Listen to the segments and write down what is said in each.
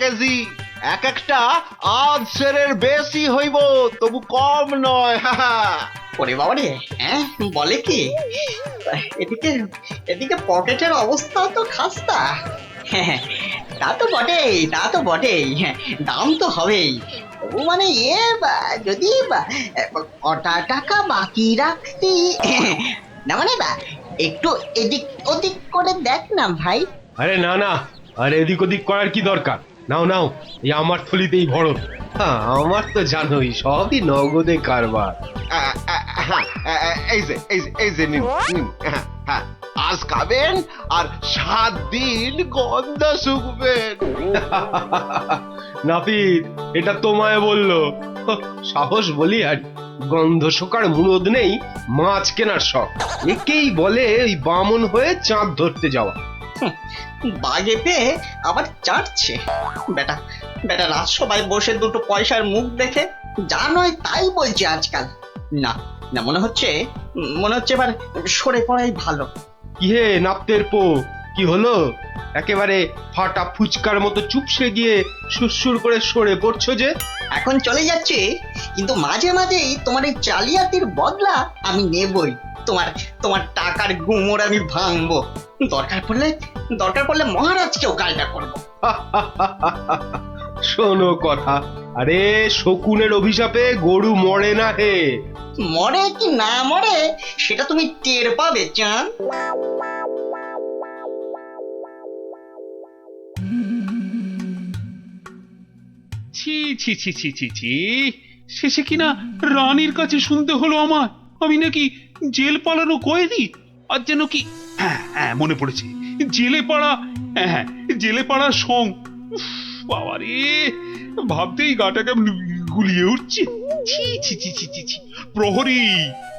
KG, এক একটা আধ সেরের বেশি হইব, তবু কম নয়। ওরে বাবা রে, হ্যাঁ বলে কি? এদিকে এদিকে পকেটের অবস্থা তো খাস্তা। হ্যাঁ, তা তো বটেই, তা তো বটেই। হ্যাঁ, দাম তো হবেই। ও মানে যদি কটা টাকা বাকি রাখতি, না মানে একটু এদিক ওদিক করে দেখ না ভাই। আরে না না, আর এদিক ওদিক করার কি দরকার? নাও নাও, এই আমার থলিতেই ভরো। হ্যাঁ, আমার তো জানোই সবই নগদে কারবার। এই যে নিন নিন। হ্যাঁ, আজ খাবেন আর 7 দিন গন্ধ শুকবেন। নাপিত, এটা তোমায় বললো? সাহস বলি আর গন্ধ শোকার মুরদ নেই, মাছ কেনার শখ। একেই বলে ওই বামন হয়ে চাঁদ ধরতে যাওয়া। বাগে পেয়ে আবার চাটছে বেটা। বেটা রাজসভায় বসে দুটো পয়সার মুখ দেখে যা নয় তাই বলছে আজকাল। না না, মনে হচ্ছে এবার সরে পড়াই ভালো। কি হে নাপতের পো, কি হলো? একেবারে ফাটা ফুচকার মতো চুপসে গিয়ে সুরসুর করে সরে পড়ছো যে? এখন চলে যাচ্ছে, কিন্তু মাঝে মাঝেই তোমার এই জালিয়াতির বদলা আমি নেবই। তোমার তোমার টাকার গুমর আমি ভাঙবো। দরকার পড়লে মহারাজকেও কায়দা করবো। শোনো কথা, আরে শকুনের অভিশাপে গরু মরে না হে। মরে কি না মরে সেটা তুমি টের পাবে চান। ছি ছি ছি ছি ছি ছি, শেষে কিনা রানীর কাছে শুনতে হলো আমার আমি নাকি জেল পালানো কয়েদি। আর যেন কি, হ্যাঁ হ্যাঁ মনে পড়েছে, জেলে পাড়া। হ্যাঁ হ্যাঁ, জেলে পাড়ার সং। বাবা রে, ভাবতেই গাটা কেমন গুলিয়ে উঠছে। ছি ছি ছি ছি ছি ছি। প্রহরী,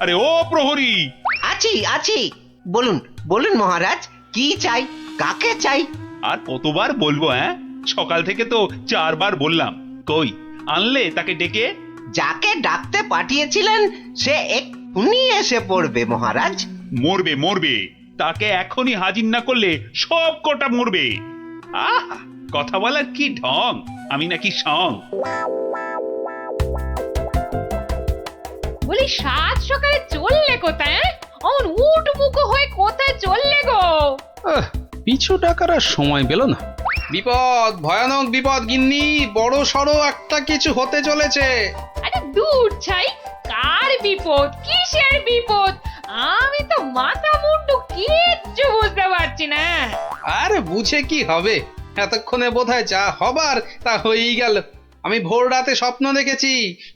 আরে ও প্রহরী! আছি আছি, বলুন বলুন মহারাজ, কি চাই, কাকে চাই? আর কতবার বলবো? হ্যাঁ, সকাল থেকে তো 4 বার বললাম। কই আনলে তাকে ডেকে? যাকে ডাকতে পাঠিয়েছিলেন সে এক্ষুনি এসে পড়বে মহারাজ। মরবে মরবে, তাকে এখনই হাজির না করলে সব কটা মরবে। আহ, কথা বলার কি ঢং, আমি নাকি সং। বলি সাত সকালে চললে কোথায়? অমন উটবুকো হয়ে কোথায় চললে গো? পিছু টাকার আর সময় পেল না। বিপদ, ভয়ানক বিপদ গিন্নি, বড় সড়ো একটা কিছু হতে চলেছে। আরে দূর ছাই, কার বিপদ, কিসের বিপদ? আমি তো মাথা মুন্ডু কিচ্ছু বুঝতে পারছি না। আর বুঝে কি হবে, এতক্ষণে বোধহয় যা হবার তা হয়েই গেল। আমি ভোর রাতে স্বপ্ন দেখেছি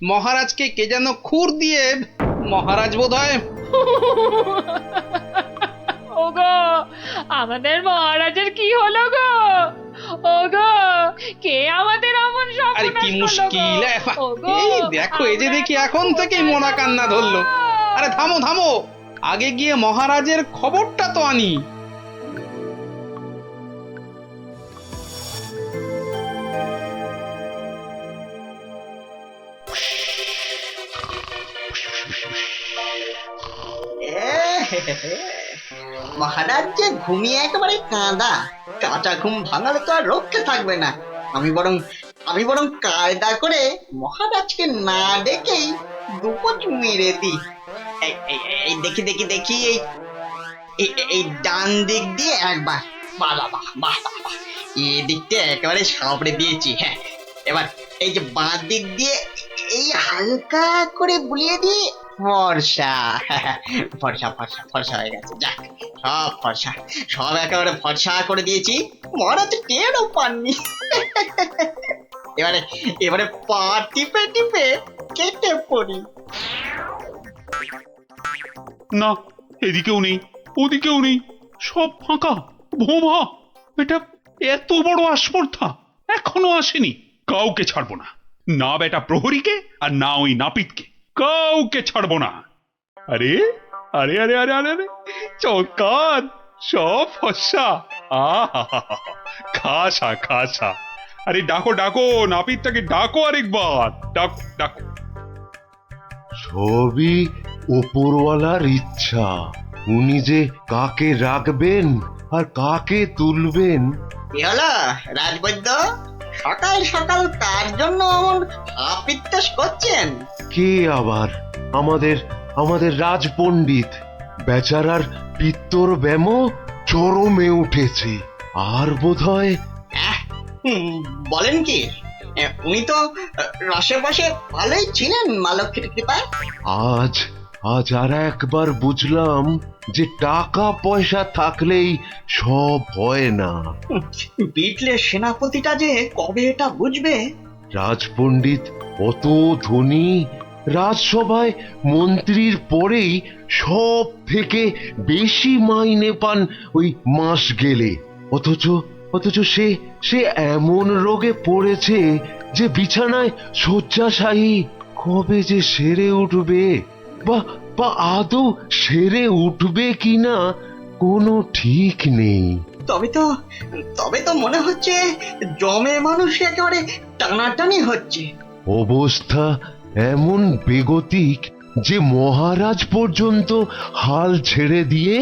মহারাজকে কে যেন খুর দিয়ে, মহারাজ বোধহয়। ওগো, আমাদের মহারাজের কি হলো গো? ওগো, কে আমাদের এমন আরে কি মুশকিল! এই দেখো, এই যে দেখি এখন থেকেই মনা কান্না ধরলো। আরে থামো থামো, আগে গিয়ে মহারাজের খবরটা তো আনি। মহারাজ যে ঘুমিয়ে একেবারে কাঁচা ঘুম ভাঙালে তো আর রক্ষে থাকবে না। আমি বরং কায়দা করে মহারাজকে না ডেকেই দুপট মেরে দিই। এই দেখি দেখি দেখি, এই ডান দিক দিয়ে একবার, বাহ বাহ বাহ বাহ, এই দিকটা একেবারে সাপড়ে দিয়েছি। হ্যাঁ, এবার এই যে বাঁ দিক দিয়ে এই হালকা করে বুলিয়ে দিয়ে ফর্সা ফর্সা ফর্সা ফর্সা হয়ে গেছে। যাক, সব ফর্সা, সব একেবারে ফর্সা করে দিয়েছি। মহারাজ টেরও পাননি। এবারে পা টিপে টিপে কেটে পড়ি। না, এদিকেও নেই, ওদিকেও নেই, সব ফাঁকা ভোমা। এটা এত বড় আস্পর্ধা এখনো আসেনি। কাউকে ছাড়বো না, না বেটা প্রহরীকে আর না ওই নাপিতকে, কাউকে ছাড়বো না। আরে আরে আরে আরে আরে আরে, চৌকার সব ফর্সা। আহা, খাসা খাসা। আরে ডাকো ডাকো, নাপিতটাকে ডাকো আরেকবার, ডাকো ডাকো। সবই ওপরওয়ালার ইচ্ছা, উনি যে কাকে রাখবেন আর কাকে তুলবেন। কি হলো রাজবৈদ্য? সকাল সকাল কার জন্য এমন আপিত্তাস করছেন? কে আবার? আমাদের আমাদের রাজপণ্ডিত বেচারার পিত্তর ব্যামো চরমে উঠেছে। আর বোধহয় বলেন কি? উনি তো রসে বসে ভালোই ছিলেন মা লক্ষ্মীর কৃপায়। আজ আজ আর একবার বুঝলাম যে টাকা পয়সা থাকলেই সব হয় না। বিটলে সেনাপতিটা যে কবে এটা বুঝবে? রাজপণ্ডিত অত ধনী, রাজসভায় মন্ত্রীর পরেই সব থেকে বেশি মাইনে পান ওই মাস গেলে। অথচ অথচ সে সে এমন রোগে পড়েছে যে বিছানায় শয্যাশায়ী। কবে যে সেরে উঠবে, বা বা আদৌ সেরে উঠবে কিনা কোনো ঠিক নেই। তবে তো মনে হচ্ছে জমে মানুষ একেবারে টানাটানি হচ্ছে। অবস্থা এমন বেগতিক যে মহারাজ পর্যন্ত হাল ছেড়ে দিয়ে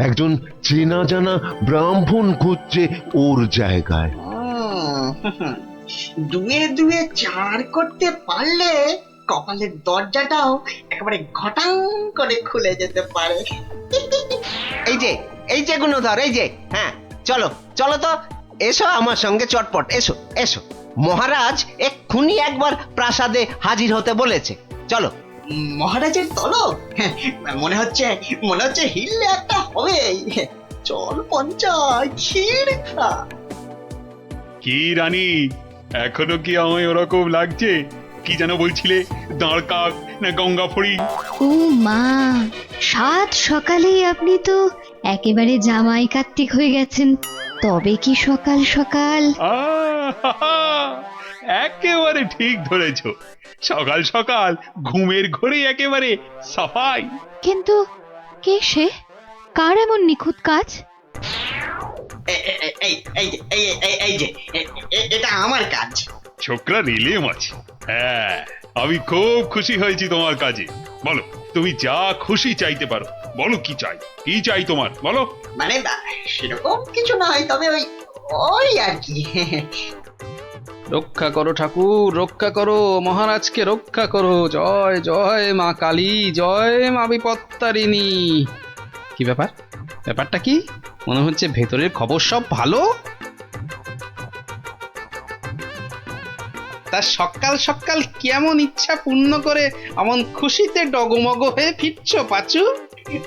একজন চেনা জানা ব্রাহ্মণ খুঁজছে ওর জায়গায়। দুয়ে দুয়ে চার করতে পারলে কপালের দরজাটাও একেবারে ঘটাং করে খুলে যেতে পারে। এই যে গুণধর, এই যে, হ্যাঁ, চলো চলো তো, এসো আমার সঙ্গে চটপট, এসো এসো। মহারাজ এক্ষুনি একবার প্রাসাদে হাজির হতে বলেছে, চলো। মহারাজের তলব? মনে হচ্ছে হিললে একটা হবেই। চল পঞ্চায়, ক্ষীর খা। কি রানী, এখনো কি আমায় ওরকম লাগছে? কি যেন বলছিলে, দাঁড় কাক না গঙ্গা ফড়ি? ও মা, সাত সকালেই আপনি তো একেবারে জামাই কার্তিক হয়ে গেছেন। তবে কি সকাল সকাল? আহা! একেবারে ঠিক ধরেছো, সকাল সকাল ঘুমের ঘরে একেবারে সাফাই। কিন্তু কে সে? কার এমন নিখুঁত কাজ? এই যে এটা আমার কাজ। ছোকরা রিলেম আছে। হ্যাঁ, আমি খুব খুশি হয়েছি তোমার কাজে। বলো, তুমি যা খুশি চাইতে পারো। বলো কি চাই, কি চাই তোমার, বলো। মানে সেরকম কিছু নয়, তবে ওই আর কি। রক্ষা করো ঠাকুর, রক্ষা করো, মহারাজকে রক্ষা করো। জয় জয় মা কালী, জয় মা বিপত্তারিণী। কি ব্যাপারটা কি? মনে হচ্ছে ভেতরের খবর সব ভালো। তার সকাল সকাল কেমন ইচ্ছা পূর্ণ করে এমন খুশিতে ডগমগ হয়ে ফিরছো পাচু?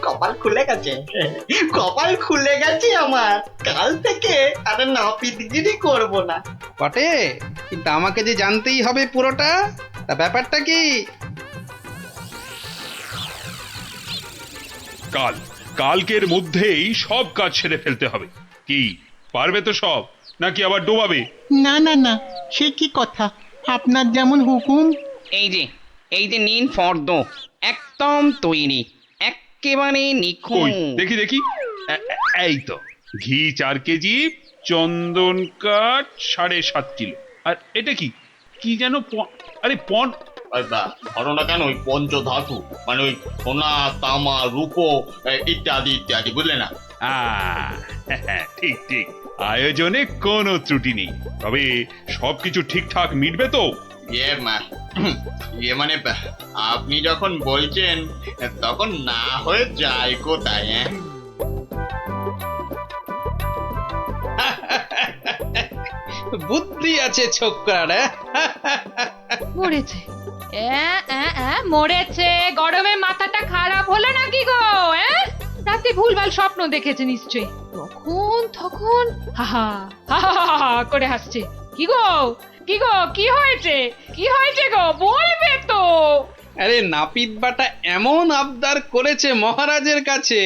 কপাল খুলে গেছে আমার। কাল থেকে আর নাপিতগিরি করব না। বটে, কিন্তু আমাকে যে জানতেই হবে পুরোটা। তা ব্যাপারটা কি? কালকের মধ্যেই সব কাজ সেরে ফেলতে হবে। কি পারবে তো সব, নাকি আবার ডোবাবে? না না না, সে কি কথা, আপনার যেমন হুকুম। এই যে নিন ফর্দ, একদম তৈরি, একেবারে কই নিখুঁত। দেখি এই তো, ঘি 4 কেজি, চন্দন কাঠ 7.5 কিলো। আর এটা কি কি যেন আরে ধরো না কেন, ওই পঞ্চধাতু, মানে ওই সোনা, তামা, রূপো ইত্যাদি ইত্যাদি, বুঝলে না? ঠিক ঠিক, আয়োজনে কোনো ত্রুটি নেই। তবে সবকিছু ঠিকঠাক মিটবে তো? মানে আপনি যখন বলছেন তখন না হয়ে যায় কোথায়? বুদ্ধি আছে ছোকরার। মরেছে, মরেছে। গরমে মাথাটা খারাপ হলো নাকি গো? রাতে ভুলভাল স্বপ্ন দেখেছে নিশ্চয়ই। তখন হাহা হাহা করে হাসছে। কি গো কি হয়েছে গো, বলবে তো? আরে নাপিত বাটা এমন আবদার করেছে মহারাজের কাছে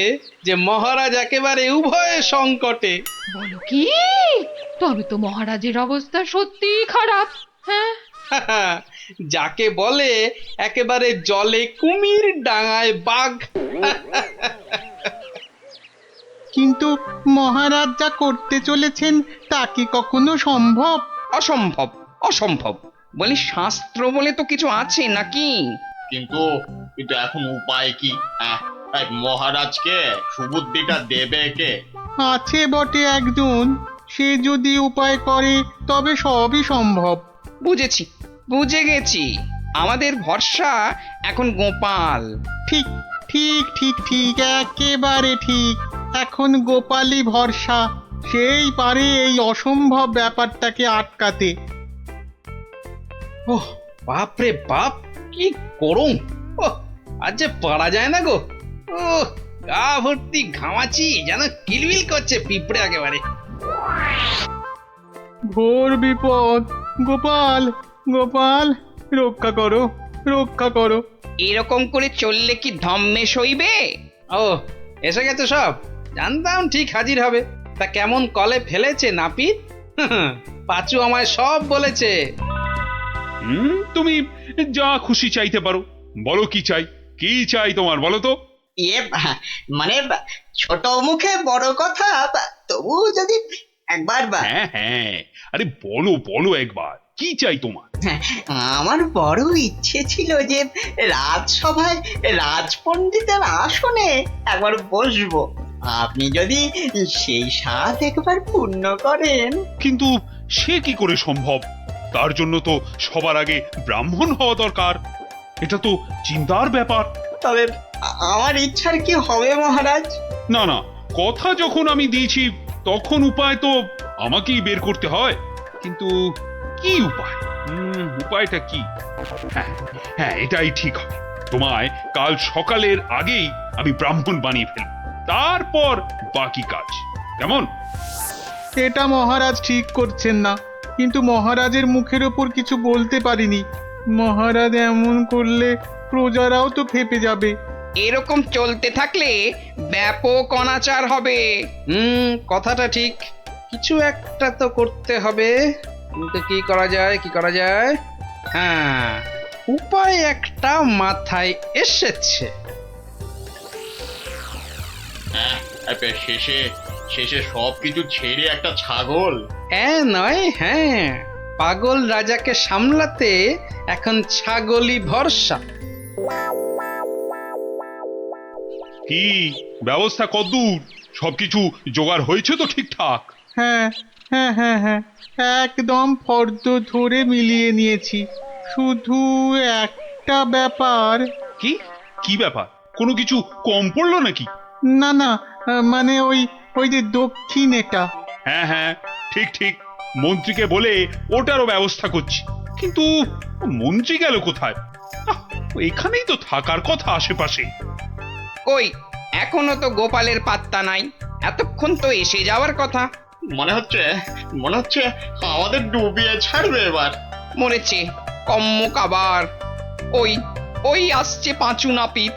যে মহারাজ একেবারে উভয় সংকটে। বলো কি? তবে তো মহারাজের অবস্থা সত্যি খারাপ। হ্যাঁ, যাকে বলে একেবারে জলে কুমির, ডাঙায় বাঘ। কিন্তু মহারাজ যা করতে চলেছেন তা কি কখনো সম্ভব? অসম্ভব, অসম্ভব। বলি, শাস্ত্র বলে তো কিছু আছে নাকি? কিন্তু এখন উপায় কি? মহারাজকে সুবুদ্ধিটা দেবে কে? আছে বটে একজন, সে যদি উপায় করে তবে সবই সম্ভব। বুঝেছি, বুঝে গেছি। আমাদের ভরসা এখন গোপাল। ঠিক ঠিক ঠিক ঠিক, একেবারে ঠিক। এখন গোপালই ভরসা, সেই পারে এই অসম্ভব ব্যাপারটাকে আটকাতে। ওহ বাপ রে বাপ, কি গরম! ওহ, আজ যে পারা যায় না গো। ও গা ভর্তি ঘামাচি, যেন কিলবিল করছে পিঁপড়ে একেবারে। ঘোর বিপদ। গোপাল, গোপাল, রক্ষা করো, রক্ষা করো। এরকম করে চললে কি ধম্মে সইবে? ও এসে গেছে সব, জানতাম ঠিক হাজির হবে। তা কেমন কলে ফেলেছে নাপিত? পাঁচু আমায় সব বলেছে। তুমি যা খুশি চাইতে পারো। বলো কি চাই, কি চাই তোমার, বলো তো। মানে ছোট মুখে বড় কথা, তবু যদি একবার হ্যাঁ হ্যাঁ, আরে বলো বলো একবার, কি চাই তোমার? আমার বড় ইচ্ছে ছিল যে রাজসভায় রাজপণ্ডিতের আসনে একবার বসবো। আপনি যদি সেই স্বাদ একবার পূর্ণ করেন। কিন্তু সে কি করে সম্ভব? তার জন্য তো সবার আগে ব্রাহ্মণ হওয়া দরকার। এটা তো চিন্তার ব্যাপার। তবে আমার ইচ্ছার কি হবে মহারাজ? না না, কথা যখন আমি দিয়েছি তখন উপায় তো আমাকেই বের করতে হয়। কিন্তু কি উপায়? উপায়টা কি? হ্যাঁ হ্যাঁ, এটাই ঠিক হবে। তোমায় কাল সকালের আগেই আমি ব্রাহ্মণ বানিয়ে ফেলব, তারপর বাকি কাজ। কেমন? এটা মহারাজ ঠিক করছেন না, কিন্তু মহারাজের মুখের ওপর কিছু বলতে পারিনি। মহারাজ এমন করলে প্রজারাও তো ফেপে যাবে। এরকম চলতে থাকলে ব্যাপক অনাচার হবে। কথাটা ঠিক। কিছু একটা তো করতে হবে, কিন্তু কি করা যায়, কি করা যায়? হ্যাঁ, উপায় একটা মাথায় এসেছে। শেষে শেষে সবকিছু ছেড়ে একটা ছাগল। হ্যাঁ নয়, হ্যাঁ, পাগল রাজাকে সামলাতে এখন ছাগলই ভরসা। কি ব্যবস্থা কদ্দূর? সবকিছু জোগাড় হয়েছে তো ঠিকঠাক? হ্যাঁ হ্যাঁ হ্যাঁ হ্যাঁ, একদম ফর্দ ধরে মিলিয়ে নিয়েছি। শুধু একটা ব্যাপার। কি কি ব্যাপার? কোনো কিছু কম পড়লো নাকি? না না, মানে ওই ওই যে দক্ষিণ এটা। হ্যাঁ হ্যাঁ, ঠিক ঠিক, মন্ত্রীকে বলে ওটারও ব্যবস্থা করছি। কিন্তু মন্ত্রী গেল কোথায়? এখানেই তো থাকার কথা আশেপাশে। কই, এখনো তো গোপালের পাত্তা নাই। এতক্ষণ তো এসে যাওয়ার কথা। মনে হচ্ছে আমাদের ডুবিয়ে ছাড়বে এবার। মরেছে কম্মক আবার। ওই ওই আসছে পাঁচু নাপিত।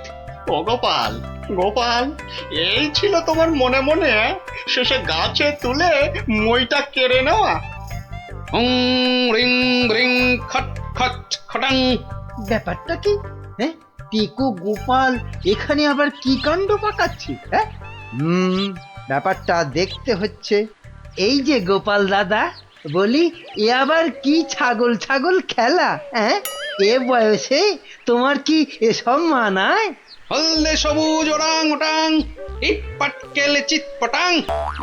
ও গোপাল, গোপাল, এই ছিল তোমার মনে মনে শেষে গাছে তুলে মইটা কেড়ে নেওয়া? রিং রিং খট খট খটাং। ব্যাপারটা কি? হ্যাঁ, টিকু গোপাল এখানে আবার কি কাণ্ড পাকাচ্ছি? হ্যাঁ, ব্যাপারটা দেখতে হচ্ছে। এই যে গোপাল দাদা, বলি এ আবার কি ছাগল ছাগল খেলা? হ্যাঁ, এ বয়সে তোমার কি এসব মানায়? হলদে সবুজ ওটাং ওটাং, ইট পাটকেল চিত পটাং।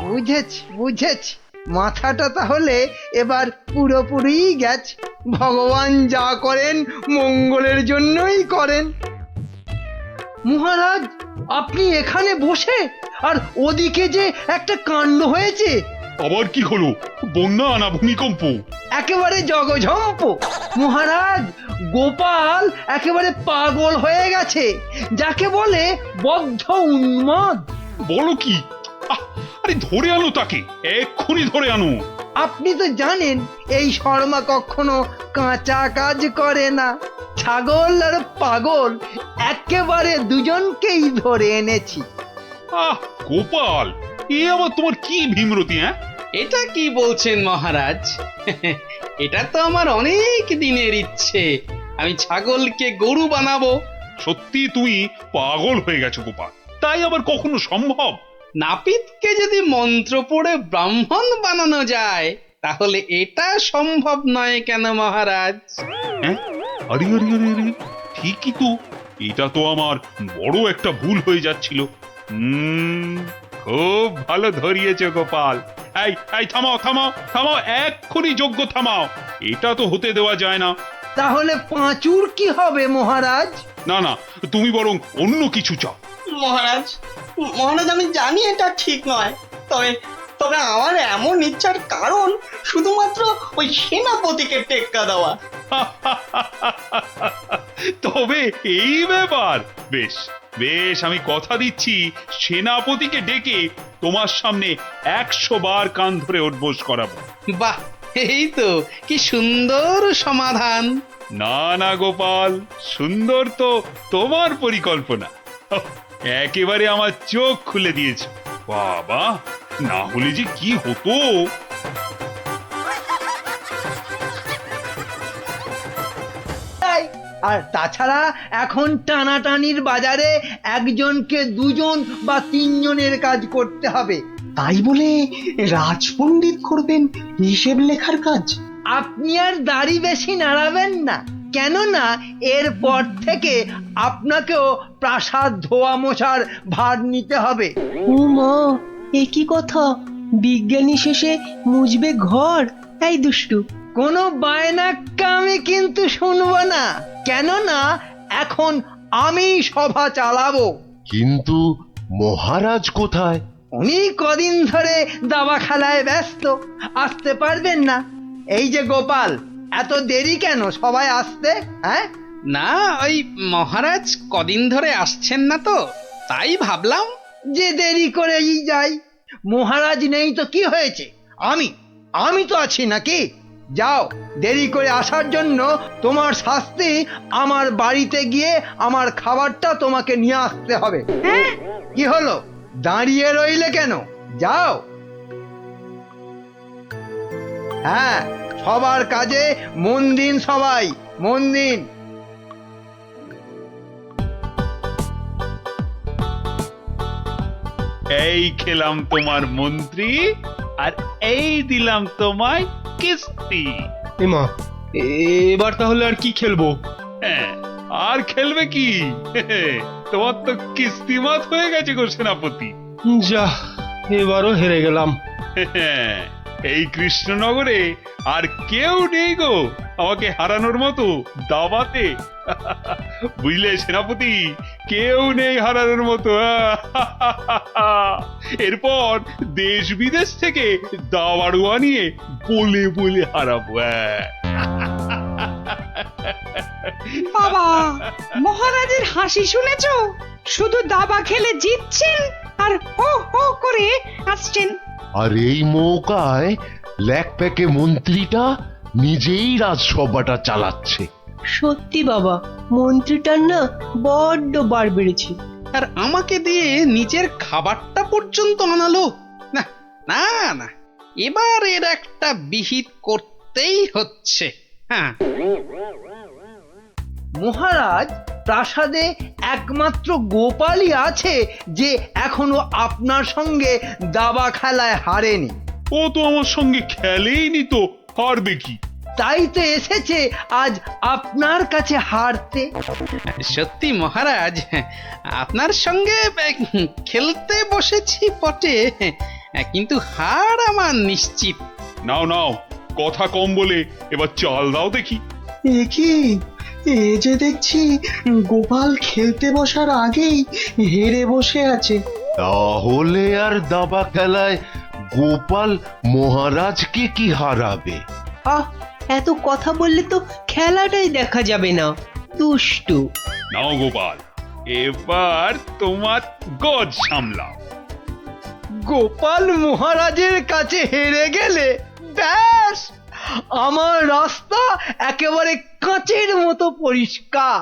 বুঝেছি বুঝেছি, মাথাটা তাহলে এবার পুরোপুরি গেছে। ভগবান যা করেন মঙ্গলের জন্যই করেন। মহারাজ, আপনি এখানে বসে, আর ওদিকে যে একটা কাণ্ড হয়েছে। আবার কি হলো? বন্যা না ভূমিকম্প? একেবারে জগঝম্প। মহারাজ, গোপাল একেবারে পাগল হয়ে গেছে, যাকে বলে বদ্ধ উন্মাদ। বলো কি? আরে ধরে আনো তাকে, এক্ষুনি ধরে আনো। আপনি তো জানেন এই শর্মা কখনো কাঁচা কাজ করে না। ছাগল আর পাগল একেবারে দুজনকেই ধরে এনেছি। গোপাল, এ আবার তোমার কি ভীমরতি? হ্যাঁ, এটা কি বলছেন মহারাজ? এটা তো আমার অনেক দিনের ইচ্ছে। আমি ছাগলকে গরু বানাবো। সত্যি তুমি পাগল হয়ে গেছো গোপাল, তাই আবার কখনো সম্ভব? নাপিতকে যদি মন্ত্র পড়ে ব্রাহ্মণ বানানো যায়, তাহলে এটা সম্ভব নয় কেন মহারাজ? হ্যাঁ, আরে আরে আরে আরে, ঠিকই তো। এটা তো আমার বড় একটা ভুল হয়ে যাচ্ছিল। খুব ভালো ধরিয়েছো গোপাল, এই এই থামাও থামাও থামাও, এক্ষুনি যজ্ঞ থামাও। এটা তো হতে দেওয়া যায় না। তাহলে পাঁচুর কি হবে মহারাজ? না না, তুমি বরং অন্য কিছু চাও। মহারাজ, মহারাজ আমি জানি এটা ঠিক নয়, তবে তবে আমার এমন ইচ্ছার কারণ শুধুমাত্র ওই সেনাপতিকে টেক্কা দেওয়া। তবে এই ব্যাপার, বেশ বেশ, আমি কথা দিচ্ছি সেনাপতিকে ডেকে তোমার সামনে 100 বার কান ধরে উঠবোস করাবো। বাহ, এই তো কি সুন্দর সমাধান। না না গোপাল, সুন্দর তো তোমার পরিকল্পনা। একেবারে আমার চোখ খুলে দিয়েছে। বাবা, না হলে যে কি হতো। আর তাছাড়া এখন টানাটানির বাজারে একজনকে দুজন বা তিনজনের কাজ করতে হবে। তাই বলে রাজপণ্ডিত করবেন হিসেব লেখার কাজ? আপনি আর দাড়ি বেশি নাড়াবেন না, কেননা এরপর থেকে আপনাকেও প্রাসাদ ধোয়া মোছার ভার নিতে হবে। ও মা, এ কি কথা? বিজ্ঞানী শেষে মুজবে ঘর? এই দুষ্টু, কোনো বায়নাক্কা আমি কিন্তু শুনবো না, কেননা এখন আমি সভা চালাবো। কিন্তু মহারাজ কোথায়? উনি কদিন ধরে দাবা খেলায় ব্যস্ত, আসতে পারবেন না। এই যে গোপাল, এত দেরি কেন সবাই আসতে? হ্যাঁ, না, ওই মহারাজ কদিন ধরে আসছেন না তো, তাই ভাবলাম যে দেরি করেই যাই। মহারাজ নেই তো কি হয়েছে, আমি তো আছি নাকি? যাও, দেরি করে আসার জন্য তোমার শাস্তি আমার বাড়িতে গিয়ে আমার খাবারটা তোমাকে নিয়ে আসতে হবে। কি হলো, দাঁড়িয়ে রইলে কেন? যাও। হ্যাঁ, সবার কাজে মন দিন, সবাই মন দিন। এই খেলাম তোমার মন্ত্রী, আর এই দিলাম তোমায় কিস্তি। এমা, এবার তাহলে আর কি খেলবো? হ্যাঁ, আর খেলবে কি? তোমার তো কিস্তিমাত হয়ে গেছে গো সেনাপতি। যা, এবারও হেরে গেলাম। এই কৃষ্ণনগরে আর কেউ নেই গো আমাকে হারানোর মতো দাবাতে। বুঝলে সেনাপতি, কেউ নেই হারানোর মতো। এরপর দেশ বিদেশ থেকে দাবাড়ুয়া নিয়ে বলে বলে হারাবো। বাবা, মহারাজের হাসি শুনেছো? শুধু দাবা খেলে জিতছেন আর হো হো করে আসছেন। আর এই মৌকায় ল্যাকপ্যাকে মন্ত্রীটা নিজেই রাজসভাটা চালাচ্ছে। সত্যি বাবা, মন্ত্রীটার না বড্ড বার বেড়েছে। আর আমাকে দিয়ে নিজের খাবারটা পর্যন্ত আনালো। না না না, এবার এর একটা বিহিত করতেই হচ্ছে। হ্যাঁ, মহারাজ, প্রাসাদে একমাত্র গোপালই আছে যে এখনো আপনার সঙ্গে দাবা খেলায় হারেনি। ও তো আমার সঙ্গে খেলেইনি, তো হারবে কি? তাই তো এসেছে আজ আপনার কাছে হারতে। সত্যি মহারাজ, আপনার সঙ্গে খেলতে বসেছি বটে, কিন্তু হার আমার নিশ্চিত। নাও নাও, কথা কম বলে এবার চাল দাও দেখি। এ কি, এ যে দেখছি গোপাল খেলতে বসার আগেই হেরে বসে আছে। তাহলে আর দাবা খেলায় গোপাল মহারাজকে কি হারাবে? আহ, এত কথা বললে তো খেলাটাই দেখা যাবে না। দুষ্টু, নাও গোপাল, এবার তোমার গজ সামলাও। গোপাল মহারাজের কাছে হেরে গেলে ব্যাস, আমার রাস্তা একেবারে কাঁচের মতো পরিষ্কার।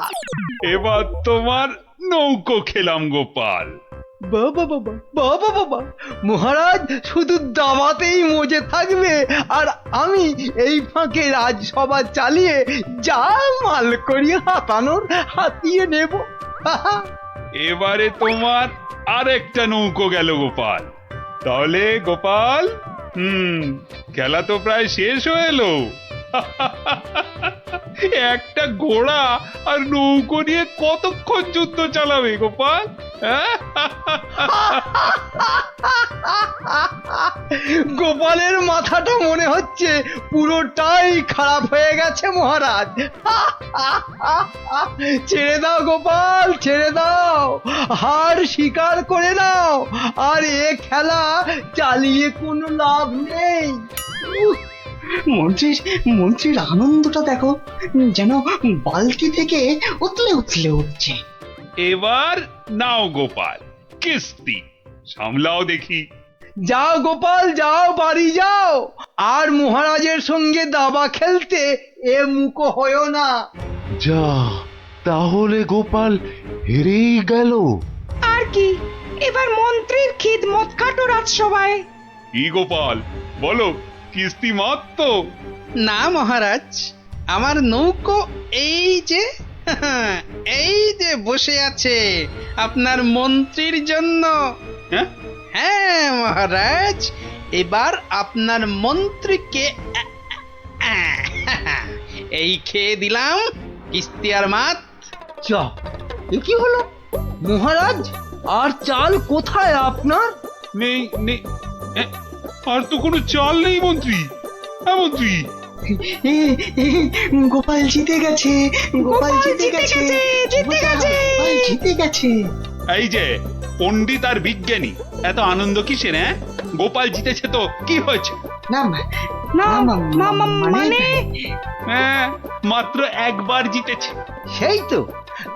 এবার তোমার নৌকো খেলাম গোপাল। বাবা বাবা, বাবা বাবা, মহারাজ শুধু দাবাতেই মজে থাকবে, আর আমি এই ফাঁকে রাজসভা চালিয়ে যা মাল করি হাতানোর হাতিয়ে নেব। এবারে তোমার আরেকটা নৌকো গেল গোপাল। তাহলে গোপাল, খেলা তো প্রায় শেষ হয়ে এলো। একটা ঘোড়া আর নৌকো নিয়ে কতক্ষণ যুদ্ধ চালাবে গোপাল? গোপালের মাথাটা মনে হচ্ছে পুরোটাই খারাপ হয়ে গেছে মহারাজ। ছেড়ে দাও গোপাল, ছেড়ে দাও, হার স্বীকার করে নাও, আর এ খেলা চালিয়ে কোনো লাভ নেই। মন্ত্রীর আনন্দটা দেখো, যেন বালতি থেকে উতলে উতলে উঠছে। এবার নাও গোপাল, কিস্তি সামলাও দেখি। যাও গোপাল যাও, বাড়ি যাও, আর মহারাজের সঙ্গে দাবা খেলতে এ মুখো হয়েও না। যা, তাহলে গোপাল হেরেই গেল। আর কি, এবার মন্ত্রীর খিদমত কাটো রাজসভায়। কি গোপাল বলো, কিস্তি মাত তো? না মহারাজ, আমার নৌকো এই যে বসে আছে আপনার মন্ত্রীর জন্য। হ্যাঁ হ্যাঁ মহারাজ, এবার আপনার মন্ত্রীকে এই খেয়ে দিলাম কিস্তি আর মাত। যা, এ কি হলো মহারাজ? আর চাল কোথায় আপনার? নেই নেই, আর তো কোনো চাল নেই মন্ত্রী। হ্যাঁ মন্ত্রী, গোপাল জিতে গেছে, গোপাল জিতে গেছে, জিতে গেছে। এই যে পণ্ডিত আর বিজ্ঞানী, এত আনন্দ কিসের? হ্যাঁ, গোপাল জিতেছে তো কি হয়েছে? না মানে হ্যাঁ, মাত্র একবার জিতেছে। সেই তো,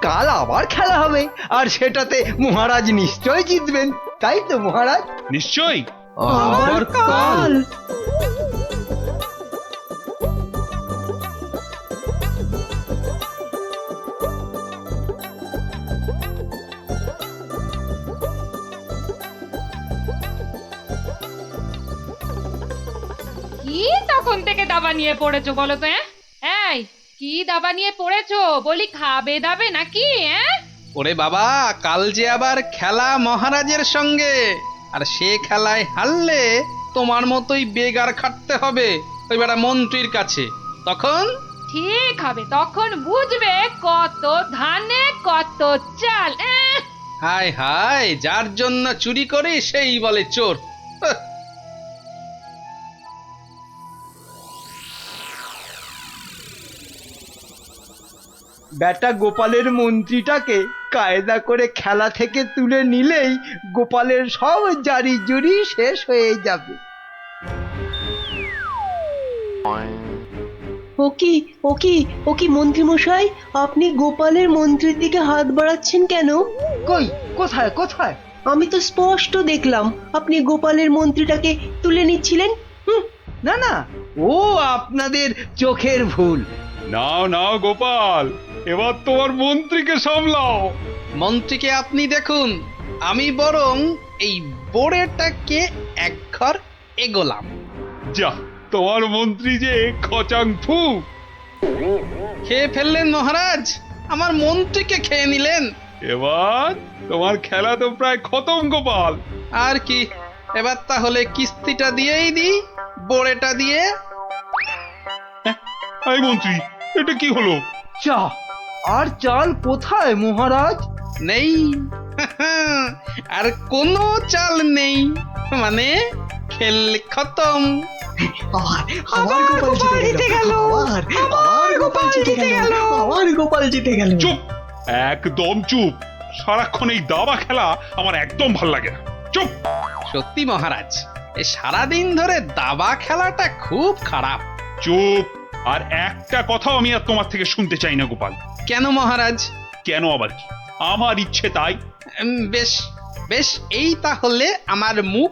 কাল আবার খেলা হবে, আর সেটাতে মহারাজ নিশ্চয় জিতবেন, তাই তো মহারাজ? নিশ্চয়ই। আবার কাল? কি তখন থেকে দাবা নিয়ে পড়েছো বলো তো? এই কি দাবা নিয়ে পড়েছো? বলি খাবে দাবে নাকি? ওরে বাবা, কাল যে আবার খেলা মহারাজের সঙ্গে, আর সে খেলায় হারলে তোমার মতোই বেগার খাটতে হবে ওই বেটা মন্ত্রীর কাছে। তখন ঠিক হবে, তখন বুঝবে কত ধানে কত চাল। হায় হায়, যার জন্য চুরি করে সেই বলে চোর। বেটা গোপালের মন্ত্রীটাকে কায়দা করে খেলা থেকে তুলে নিলেই গোপালের সব জারি জুরি শেষ হয়ে যাবে। ও কি মন্ত্রী মশাই, আপনি গোপালের মন্ত্রীর দিকে হাত বাড়াচ্ছেন কেন? কই, কোথায় কোথায়? আমি তো স্পষ্ট দেখলাম আপনি গোপালের মন্ত্রীটাকে তুলে নিচ্ছিলেন। না না, ও আপনাদের চোখের ভুল। নাও নাও গোপাল, এবার তোমার মন্ত্রীকে সামলাও। মন্ত্রীকে আপনি দেখুন, আমি বরং এই বোড়েটাকে এক ঘর এগোলাম। যা, তোমার মন্ত্রী যে খচাং ফু। খেয়ে ফেললেন মহারাজ, আমার মন্ত্রীকে খেয়ে নিলেন। এবার তোমার খেলা তো প্রায় খতম গোপাল। আর কি, এবার তাহলে কিস্তিটা দিয়েই দিই, বোড়েটা দিয়ে। এই মন্ত্রী, এটা কি হলো? চা, আর চাল কোথায় মহারাজ? নেই, আর কোনো চাল নেই, মানে খেল খতম। আবার গোপাল জিতে গেল, আবার গোপাল জিতে গেল, আবার গোপাল জিতে গেল। চুপ, একদম চুপ। সারাক্ষণ এই দাবা খেলা আমার একদম ভাল লাগে না। চুপ। সত্যি মহারাজ, এই সারাদিন ধরে দাবা খেলাটা খুব খারাপ। চুপ, আর একটা কথাও আমি আর তোমার থেকে শুনতে চাই না গোপাল। কেন মহারাজ? কেন আবার কি? আমার ইচ্ছে তাই। বেশ বেশ, এই তাহলে আমার মুখ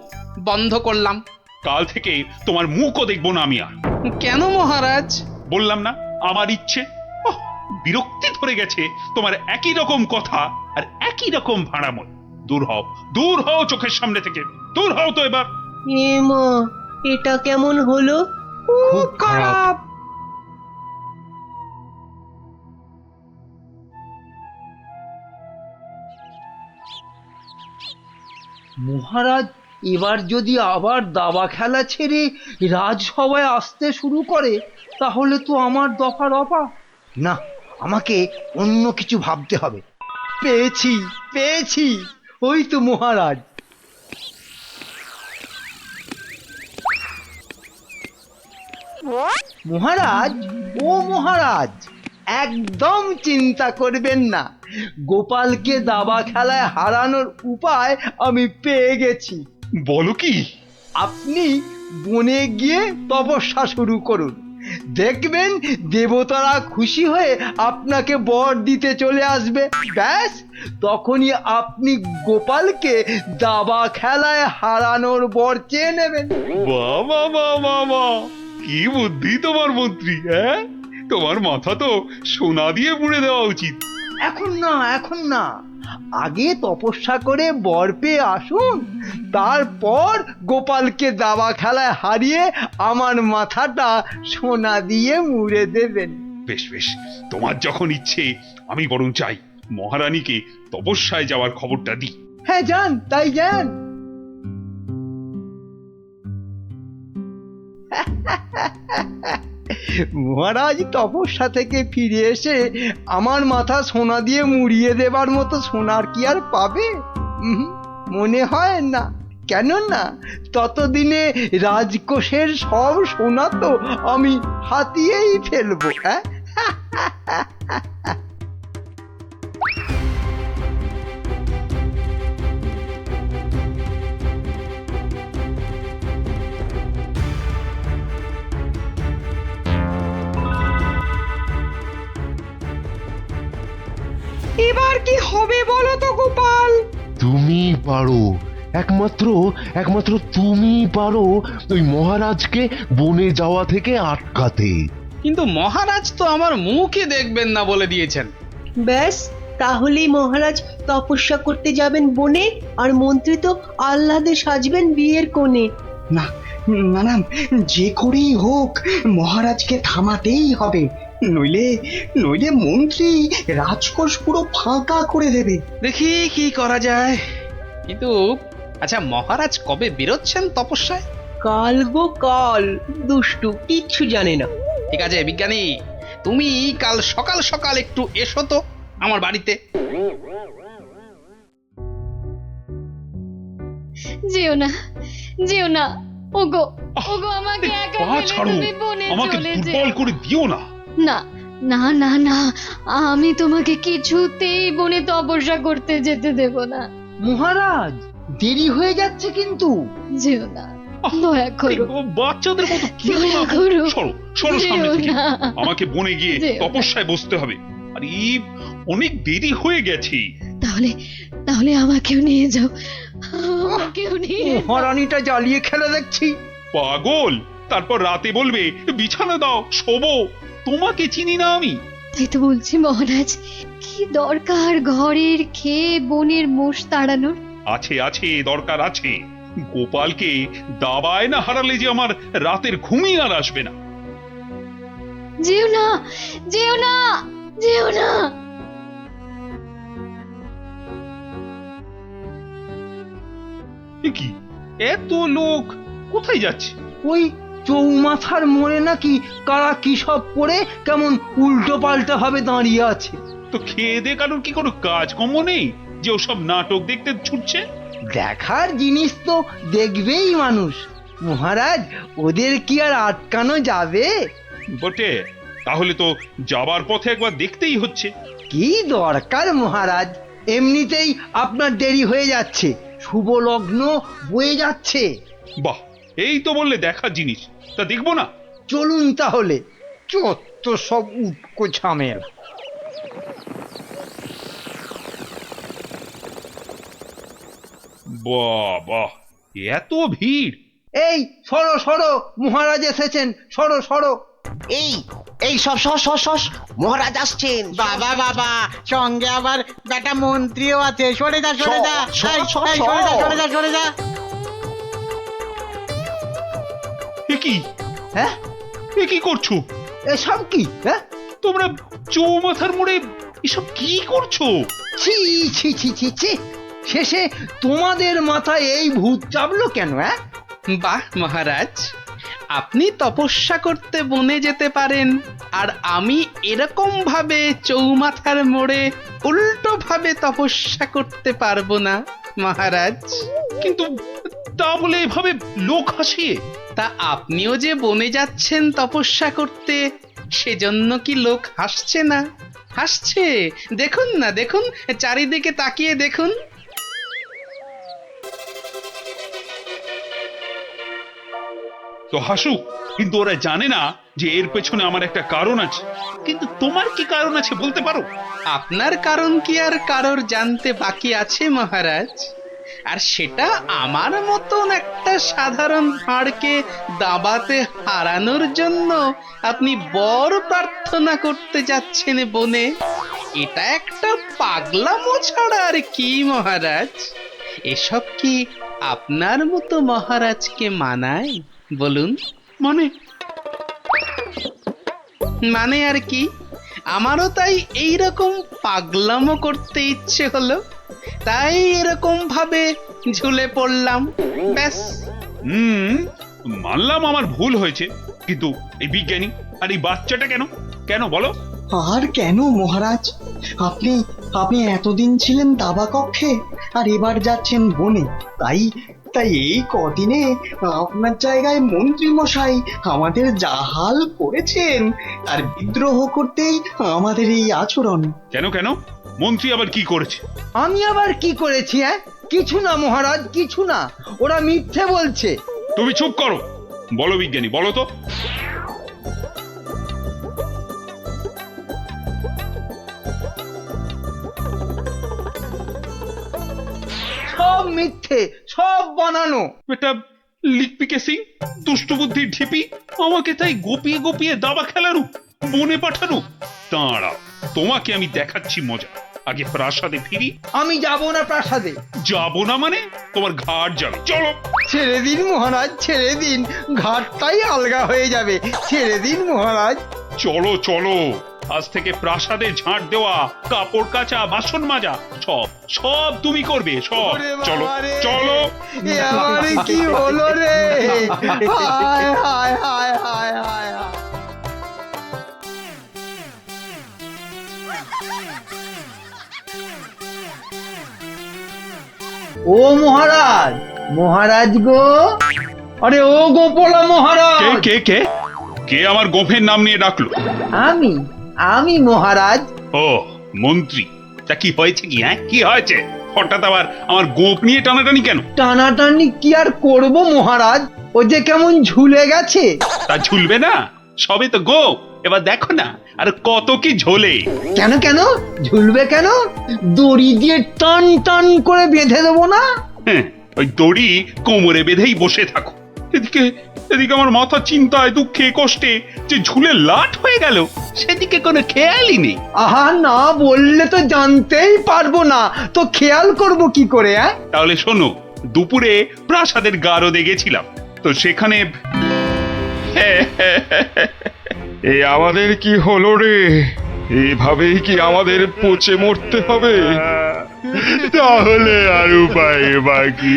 বন্ধ করলাম। কাল থেকে তোমার মুখও দেখবো না আমি আর। কেন মহারাজ? বললাম না, আমার ইচ্ছে। বিরক্তি ধরে গেছে তোমার একই রকম কথা আর একই রকম ভাড়ামো। দূর হও, দূর হও চোখের সামনে থেকে, দূর হও তো এবার। এ মা, এটা কেমন হলো? খুব খারাপ। মহারাজ এবার যদি আবার দাবা খেলা ছেড়ে রাজসভায় আসতে শুরু করে, তাহলে তো আমার দফা রফা। না, আমাকে অন্য কিছু ভাবতে হবে। পেয়েছি পেয়েছি, ওই তো মহারাজ। মহারাজ, ও মহারাজ, একদম চিন্তা করবেন না, গোপালকে দাবা খেলায় হারানোর উপায় আমি পেয়ে গেছি। বলো কি? আপনি বনে গিয়ে তপস্যা শুরু করুন, দেখবেন দেবতারা খুশি হয়ে আপনাকে বর দিতে চলে আসবে। ব্যাস, তখনই আপনি গোপালকে দাবা খেলায় হারানোর বর চেয়ে নেবেন। বাবা বাবা বাবা, কি বুদ্ধি তোমার মন্ত্রী! হ্যাঁ, তোমার মাথা তো সোনা দিয়ে মুড়ে দেওয়া উচিত। এখন না, এখন না, আগে তপস্যা করে বর পেয়ে আসুন, তারপর গোপালকে দাবা খেলায় হারিয়ে আমার মাথাটা সোনা দিয়ে মুড়ে দেবেন। বেশ বেশ, তোমার যখন ইচ্ছে, আমি বরং চাই মহারানীকে তপস্যায় যাওয়ার খবরটা দিই। হ্যাঁ, যান, তাই যান। মহারাজ তপস্যা থেকে ফিরে এসে আমার মাথা সোনা দিয়ে মুড়িয়ে দেবার মতো সোনার কি আর পাবে? মনে হয় না। কেননা ততদিনে রাজকোষের সব সোনা তো আমি হাতিয়েই ফেলবো। হ্যাঁ, এবার কি হবে বলো তো গোপাল? তুমি পারো, একমাত্র তুমি পারো ওই মহারাজকে বনে যাওয়া থেকে আটকাতে। কিন্তু মহারাজ তো আমার মুখই দেখবেন না বলে দিয়েছেন। ব্যাস, তাহলেই মহারাজ তপস্যা করতে যাবেন বনে, আর মন্ত্রী তো আহ্লাদে সাজবেন বিয়ের কোণে। না না না, যে করেই হোক মহারাজকে থামাতেই হবে, নইলে নইলে মন্ত্রী রাজকোষ পুরো ফাঁকা করে দেবে। দেখি কি করা যায়। কিন্তু আচ্ছা, মহারাজ কবে বেরোচ্ছেন তপস্যায়? কাল গো কাল, দুষ্টু কিচ্ছু জানে না। ঠিক আছে বিজ্ঞানী, তুমি কাল সকাল সকাল একটু এসো তো আমার বাড়িতে। যেও না, যেও না, ওগো ওগো, আমাকে একা পা ফেলে ছাড়ো, তুমি বনে আমাকে চলে দুর্বল যেও করে দিও না। না। না না না, আমি তোমাকে কিছুতেই বনে তপস্যা করতে যেতে দেব না। মহারাজ, দেরি হয়ে যাচ্ছে কিন্তু। যেও না, দয়া করো, বাচ্চাদের মতো কি দয়া করো। সরো সরো সামনে যেও থেকে। না। আমাকে বনে গিয়ে যেও না। তপস্যায় বসতে হবে। আর এই অনেক দেরি হয়ে গেছে। তাহলে তাহলে আমাকেও নিয়ে যাও, আমাকেও নিয়ে যাও। মহারানীটা জ্বালিয়ে খেলে দেখছি। পাগল, তারপর রাতে বলবে বিছানা দাও, শোবো। তোমাকে চিনি না আমি। তাই তো বলছি মহারাজ, কি দরকার ঘরের খেয়ে বনের মোষ তাড়ানোর? আছে আছে, দরকার আছে। গোপালকে দাবায় না হারালে যে আমার রাতের ঘুমই আর আসবে না। যেও না, যেও না, যেও না। এ কি, এত লোক কোথায় যাচ্ছে? ওই চৌমাথার মোড়ে নাকি কারা কি সব পড়ে কেমন উল্টো পাল্টা ভাবে দাঁড়িয়ে আছে। তো খেয়ে দে কারোর কি কোনো কাজকর্ম নেই যে ওসব নাটক দেখতে ছুটছে? দেখার জিনিস তো দেখবেই মানুষ। মহারাজ, ওদের কি আর আটকানো যাবে? বটে, তাহলে তো যাবার পথে একবার দেখতেই হচ্ছে। কি দরকার মহারাজ, এমনিতেই আপনার দেরি হয়ে যাচ্ছে, শুভ লগ্ন বয়ে যাচ্ছে। বাহ, এই তো বললে দেখার জিনিস, তা দেখবো না? চলুন তাহলে। চত্ব সব উটকো ঝামেলা। বাহ, এত ভিড়! এই সরো সরো, মহারাজ এসেছেন, সরো সরো। এই এই সব সস সস সস, মহারাজ আসছেন। বাবা বাবা, সঙ্গে আবার বেটা মন্ত্রীও আছে। সরে যা, সরে যা, এই, এই, সরে যা, সরে যা, সরে যা। এ কি, হ্যাঁ, এ কি করছো এসব কি? হ্যাঁ, তোমরা? চৌমাথার মোড়ে এসব কি করছো? ছি ছি ছি ছি ছি, শেষে তোমাদের মাথায় এই ভূত চাপলো কেন? হ্যাঁ, বাহ মহারাজ, আপনি তপস্যা করতে বনে যেতে পারেন, আর আমি এরকম ভাবে চৌমাথার মোড়ে উল্টো ভাবে তপস্যা করতে পারবো না। মহারাজ। কিন্তু তা বলে এভাবে লোক হাসিয়ে? তা আপনিও যে বনে যাচ্ছেন তপস্যা করতে, সেজন্য কি লোক হাসছে না? হাসছে, দেখুন না, দেখুন, চারিদিকে তাকিয়ে দেখুন। তো হাসুক, কিন্তু ওরা জানে না যে এর পেছনে আমার একটা কারণ আছে। কিন্তু তোমার কি কারণ আছে বলতে পারো? আপনার কারণ কি আর কারোর জানতে বাকি আছে মহারাজ? আর সেটা আমার মতন একটা সাধারণ ভাঁড়কে দাবাতে হারানোর জন্য আপনি বর প্রার্থনা করতে যাচ্ছেন বনে। এটা একটা পাগলামো ছাড়া আর কি মহারাজ? এসব কি আপনার মতো মহারাজকে মানায় বলুন? মানে আর কি, আমারও তাই এইরকম পাগলামো করতে ইচ্ছে হলো, তাই এরকম ভাবে ঝুলে পড়লাম, ব্যাস। মানলাম আমার ভুল হয়েছে, কিন্তু এই বিজ্ঞানী আর এই বাচ্চাটা কেন কেন বলো? আর কেন মহারাজ? আপনি আপনি এতদিন ছিলেন দাবা কক্ষে, আর এবার যাচ্ছেন বনে। তাই তাই এই কদিনে আপনার জায়গায় মন্ত্রী মশাই আমাদের যা হাল করেছেন, আর বিদ্রোহ করতেই আমাদের এই আচরণ। কেন কেন? মন্ত্রী আবার কি করেছে? আমি আবার কি করেছি? কিছু না মহারাজ, কিছু না, ওরা মিথ্যে বলছে। তুমি চুপ করো। বলো বিজ্ঞানী, বলো তো। সব মিথ্যে, সব বানানো। এটা লিকপিকে সিং, দুষ্টু বুদ্ধির ঢিপি, আমাকে তাই গোপিয়ে গোপিয়ে দাবা খেলানো, বনে পাঠানো। দাঁড়াও, তোমাকে আমি দেখাচ্ছি মজা। আগে প্রাসাদে ফিরি। আমি যাব না প্রাসাদে। যাব না মানে? তোমার ঘাট যাবে, চলো। ছেড়ে দিন মহারাজ, ছেড়ে দিন, ঘাটটাই আলগা হয়ে যাবে, ছেড়ে দিন মহারাজ। চলো চলো, আজ থেকে প্রাসাদে ঝাঁট দেওয়া, কাপড় কাচা, বাসন মাজা, সব সব তুমি করবে, সব। চলো চলো। এ আমার কি হলো রে? হায় হায় হায় হায় হায়। ও মহারাজ, মহারাজ গো, আরে ও গোপালা মহারাজ। কে কে কে কে আমার গোফের নাম নিয়ে ডাকলো? আমি আমি মহারাজ। ও মন্ত্রী, তা কি হয়েছে কি? কি হয়েছে হঠাৎ আবার আমার গোপ নিয়ে টানাটানি কেন? টানাটানি কি আর করব মহারাজ, ও যে কেমন ঝুলে গেছে। তা ঝুলবে না, সবে তো গোপ, এবার দেখো না আর কত কি ঝোলে। কেন কেন ঝুলবে কেন? দড়ি দিয়ে টান টান করে বেঁধে দেবো না? হ্যাঁ, ওই দড়ি কোমরে বেঁধেই বসে থাকো। এদিকে এদিকে আমার মাথা চিন্তায়, দুঃখে, কষ্টে যে ঝুলে লাট হয়ে গেল, সেদিকে কোনো খেয়ালই নেই। আহা, না বললে তো জানতেই পারবো না, তো খেয়াল করব কি করে? তাহলে শোনো, দুপুরে প্রাসাদের গারদে গেছিলাম, তো সেখানে এ আমাদের কি হলো রে? এভাবেই কি আমাদের পচে মরতে হবে? তাহলে আর উপায় বাকি?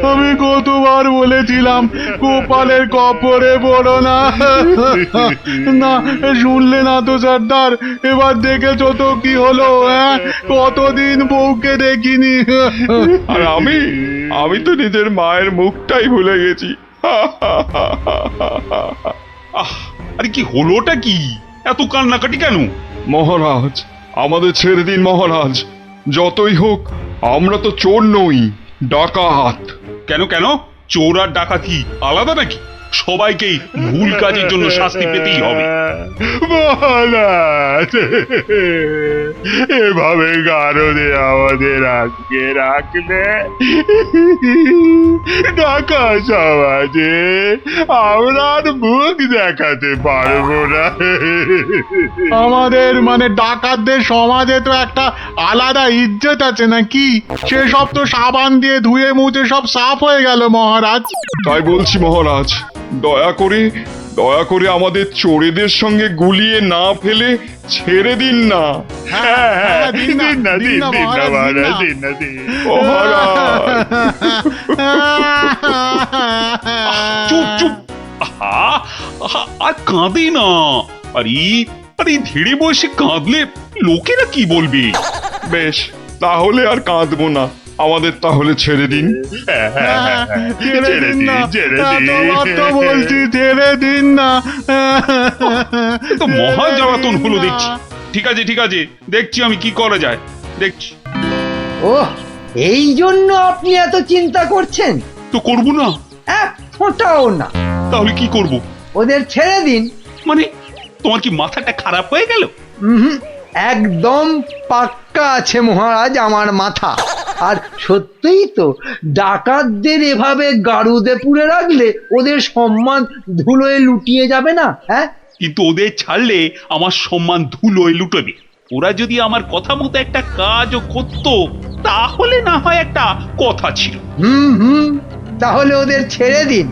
আমি কতবার বলেছিলাম গোপালের কপরে পড়ো না। না শুনলে না তো সর্দার, এবার দেখেছো তো কি হলো? কতদিন বউকে দেখিনি। আর আমি তো নিজের মায়ের মুখটাই ভুলে গেছি। আরে কি হলোটা কি? এত কান্নাকাটি কেন? মহারাজ, আমাদের ছেড়ে দিন মহারাজ। যতই হোক আমরা তো চোর নই, ডাকাত। কেন কেন? চোর আর ডাকাতি আলাদা নাকি? সবাইকেই ভুল কাজের জন্য শাস্তি পেতেই হবে। মহারাজ, এভাবে গারদে আমাদের আটকে রাখলে ঢাকা সমাজে আমরা আর মুখ দেখাতে পারবো না। আমাদের মানে ডাকাতদের সমাজে তো একটা আলাদা ইজ্জত আছে নাকি? সেসব তো সাবান দিয়ে ধুয়ে মুছে সব সাফ হয়ে গেল মহারাজ। তাই বলছি মহারাজ, দয়া করে আমাদের চোরেদের সঙ্গে গুলিয়ে না ফেলে ছেড়ে দিন না। হ্যাঁ, দিন না মহারাজ, দিন না। চুপ চুপ, আর কাঁদে না। আরে আরে ধীরে বসে কাঁদলে লোকেরা কি বলবে? বেশ, তাহলে আর কাঁদবো না, আমাদের তাহলে ছেড়ে দিন। ছেড়ে দিন না, তোমার তো বলছি ছেড়ে দিন না। তো মহা জ্বালাতন হলো দেখছি। ঠিক আছে ঠিক আছে, দেখছি আমি কি করা যায়, দেখছি। ও, এই জন্য আপনি এত চিন্তা করছেন? তো করবো না? এক ফোঁটাও না। তাহলে কি করব? ওদের ছেড়ে দিন। মানে তোমার কি মাথাটা খারাপ হয়ে গেল? একদম পাক্কা আছে মহারাজ আমার মাথা। আর সত্যিই তো, ডাকাতদের এভাবে গাড়ুদে পুরে রাখলে ওদের সম্মান ধুলোয় লুটিয়ে যাবে না? হ্যাঁ, কিন্তু ওদের ছাড়লে আমার সম্মান ধুলোয় লুটবে। ওরা যদি আমার কথা মতো একটা কাজও করতো তাহলে না হয় একটা কথা ছিল। তাহলে ওদের ছেড়ে দিন,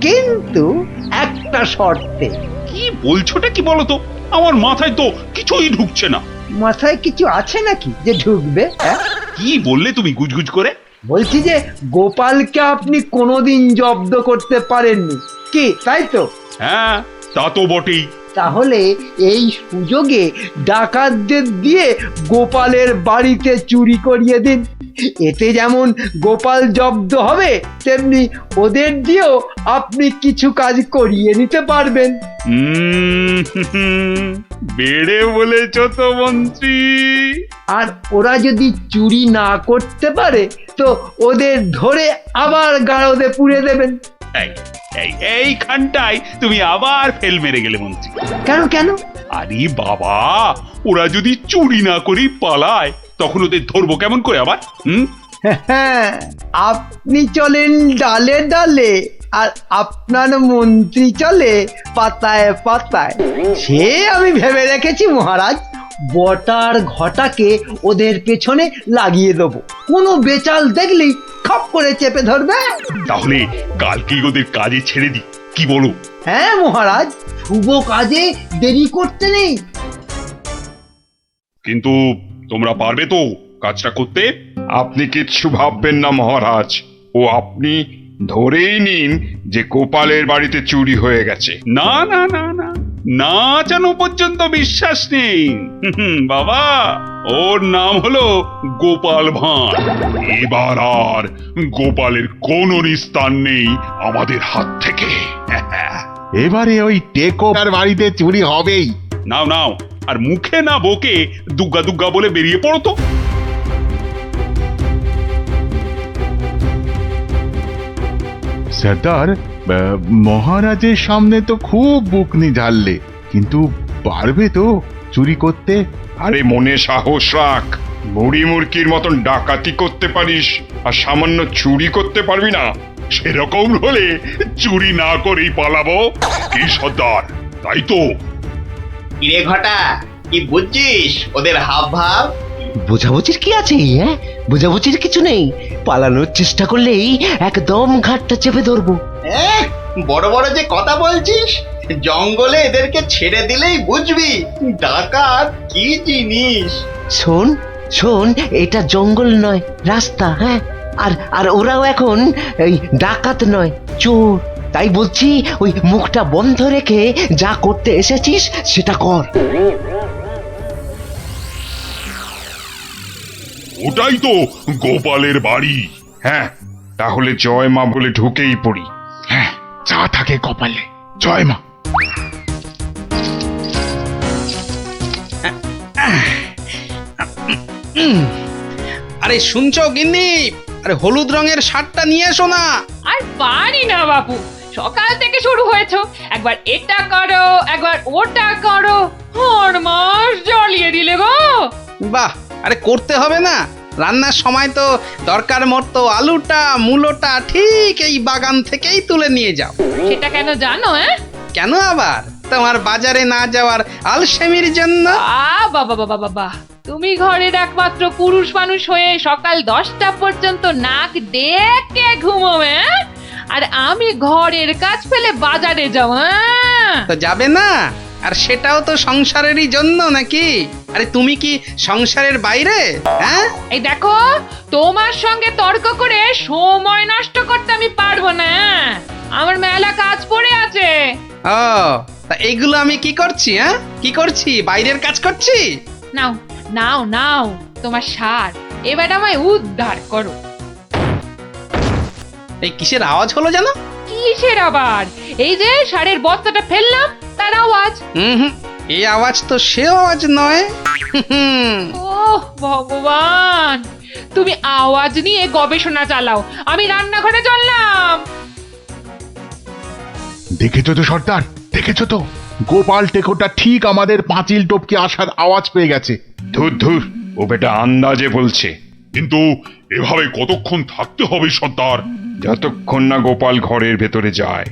কিন্তু একটা শর্তে। কি বলছোটা কি বলতো? আমার মাথায় তো কিছুই ঢুকছে না। মাথায় কিছু আছে নাকি যে ঢুকবে? কি বললে তুমি গুজগুজ করে? বলছি যে গোপালকে আপনি কোনোদিন জব্দ করতে পারেননি, কি তাই তো? হ্যাঁ, তা তো বটেই। তাহলে এই সুযোগে ডাকাতদের দিয়ে গোপালের বাড়িতে চুরি করিয়ে দিন। এতে যেমন গোপাল জব্দ হবে, তেমনি ওদের দিয়েও আপনি কিছু কাজ করিয়ে নিতে পারবেন। বেড়ে বলেছ তো মন্ত্রী। আর ওরা যদি চুরি না করতে পারে তো ওদের ধরে আবার গাড়দে পুড়ে দেবেন। এইখানটায় তুমি আবার ফেল মেরে গেলে মন্ত্রী। কেন কেন? আরে বাবা, ওরা যদি চুরি না করি পালায় তখন ওদের ধরবো কেমন করে আবার? আপনি চলেন ডালে ডালে, আর আপনার মন্ত্রী চলে পাতায় পাতায়। সে আমি ভেবে রেখেছি মহারাজ, বটার ঘটাকে ওদের পেছনে লাগিয়ে দেবো। কোনো বেচাল দেখলেই খপ করে চেপে ধরবে। তাহলে কালকেই ওদের কাজে ছেড়ে দিই, কি বলো? হ্যাঁ মহারাজ, শুভ কাজে দেরি করতে নেই। কিন্তু তোমরা পারবে তো কাজটা করতে? আপনি কিচ্ছু ভাববেন না মহারাজ, ও আপনি ধরেই নিন যে গোপালের বাড়িতে চুরি হয়ে গেছে। না না না না, না জানো পর্যন্ত বিশ্বাস নেই। বাবা, ওর নাম হলো গোপাল ভাঁড়। এবার আর গোপালের কোনো নিস্তার নেই আমাদের হাত থেকে। এবারে ওই টেকোর বাড়িতে চুরি হবেই। নাও নাও, আর মুখে না বকে দুগ্গা দুগ্গা বলে বেরিয়ে পড়ো তো। সর্দার, মহারাজের সামনে তো খুব বুকনি ঝাড়লে, কিন্তু পারবে তো চুরি করতে? আরে মনে সাহস রাখ, বুড়ি মুরকির মতন ডাকাতি করতে পারিস আর সামান্য চুরি করতে পারবি না? সেরকম হলে চুরি না করেই পালাবো। কি সর্দার, তাই তো? কিরে ঘটা, কি বুঝছিস ওদের হাব ভাব? বোঝাবুঝির কি আছে? হ্যাঁ, বোঝাবুঝির কিছু নেই। পালানোর চেষ্টা করলেই একদম ঘাটটা চেপে ধরবো। বড় বড় যে কথা বলছিস, জঙ্গলে এদেরকে ছেড়ে দিলেই বুঝবি ডাকাত কি জিনিস। শোন শোন, এটা জঙ্গল নয়, রাস্তা। হ্যাঁ, আর আর ওরাও এখন এই ডাকাত নয়, চোর। তাই বলছি, ওই মুখটা বন্ধ রেখে যা করতে এসেছিস সেটা কর। ওটাই তো গোপালের বাড়ি। হ্যাঁ, তাহলে জয় মা বলে ঢুকেই পড়ি। হ্যাঁ, যা থাকে কপালে, জয় মা। আরে শুনছো গিন্নি? আরে হলুদ রঙের শার্টটা নিয়ে এসো না। আর পারি না বাবু, সকাল থেকে শুরু হয়েছো, একবার এটা করো একবার ওটা করো, মাস জ্বালিয়ে দিলে গো। বাহ, আরে করতে হবে না? রান্নার সময় তো দরকার মতো আলুটা মূলোটা ঠিক এই বাগান থেকেই তুলে নিয়ে যাও। সেটা কেন জানো? কেন আবার? তোমার বাজারে না যাওয়ার আলসেমির জন্য। বাবা বাবা বাবা, তুমি ঘরের একমাত্র পুরুষ মানুষ হয়ে সকাল 10টা পর্যন্ত নাক ডেকে ঘুমোবে, আর আমি ঘরের কাজ ফেলে বাজারে যাও? তো যাবে না? আর সেটাও তো সংসারেরই জন্য নাকি? আরে তুমি কি সংসারের বাইরে? হ্যাঁ, এই দেখো, তোমার সঙ্গে তর্ক করে সময় নষ্ট করতে আমি পারবো না। আমার মেলা কাজ পড়ে আছে। ও, তা এইগুলো আমি কি করছি? হ্যাঁ, কি করছি? বাইরের কাজ করছি? নাও নাও নাও, তোমার সার এবার আমায় উদ্ধার করো। এই কিসের আওয়াজ হলো জানো? কিসের আবার? এই যে সারের বস্তাটা ফেললাম তার আওয়াজ। হুম, এই আওয়াজ তো সে আওয়াজ নয়। ওহ ভগবান, তুমি আওয়াজ নিয়ে গবেষণা চালাও, আমি রান্নাঘরে চললাম। দেখেছো তো সর্দার, দেখেছো তো, গোপাল টেকোটা ঠিক আমাদের পাঁচিল টপকে আসার আওয়াজ পেয়ে গেছে। ধুর ধুর, ও বেটা আন্দাজে বলছে। কিন্তু এভাবে কতক্ষণ থাকতে হবে সর্দার? যতক্ষণ না গোপাল ঘরের ভেতরে যায়।